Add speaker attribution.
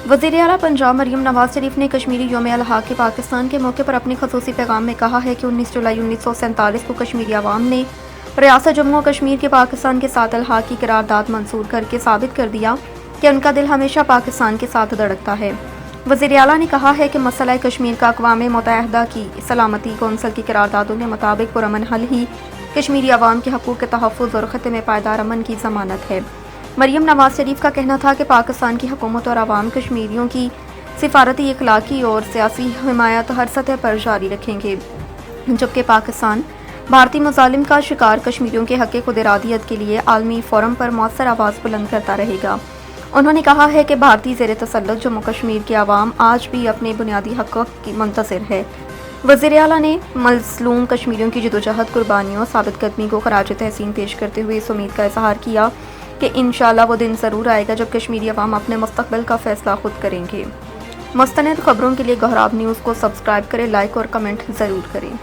Speaker 1: وزیر اعلیٰ پنجاب مریم نواز شریف نے کشمیری یوم الحاق کے پاکستان کے موقع پر اپنے خصوصی پیغام میں کہا ہے کہ 19 جولائی 1947 کو کشمیری عوام نے ریاست جموں و کشمیر کے پاکستان کے ساتھ الحاق کی قرارداد منظور کر کے ثابت کر دیا کہ ان کا دل ہمیشہ پاکستان کے ساتھ دھڑکتا ہے۔ وزیر اعلیٰ نے کہا ہے کہ مسئلہ کشمیر کا اقوام متحدہ کی سلامتی کونسل کی قراردادوں کے مطابق پرامن حل ہی کشمیری عوام کے حقوق کے تحفظ اور خطے میں پائیدار امن کی ضمانت ہے۔ مریم نواز شریف کا کہنا تھا کہ پاکستان کی حکومت اور عوام کشمیریوں کی سفارتی، اخلاقی اور سیاسی حمایت ہر سطح پر جاری رکھیں گے، جبکہ پاکستان بھارتی مظالم کا شکار کشمیریوں کے حق خود ارادیت کے لیے عالمی فورم پر مؤثر آواز بلند کرتا رہے گا۔ انہوں نے کہا ہے کہ بھارتی زیر تسلط جموں کشمیر کے عوام آج بھی اپنے بنیادی حقوق کی منتظر ہے۔ وزیر اعلیٰ نے مظلوم کشمیریوں کی جدوجہد، قربانیوں، ثابت قدمی کو خراج تحسین پیش کرتے ہوئے اس امید کا اظہار کیا کہ انشاءاللہ وہ دن ضرور آئے گا جب کشمیری عوام اپنے مستقبل کا فیصلہ خود کریں گے۔ مستند خبروں کے لیے گہراب نیوز کو سبسکرائب کریں، لائک اور کمنٹ ضرور کریں۔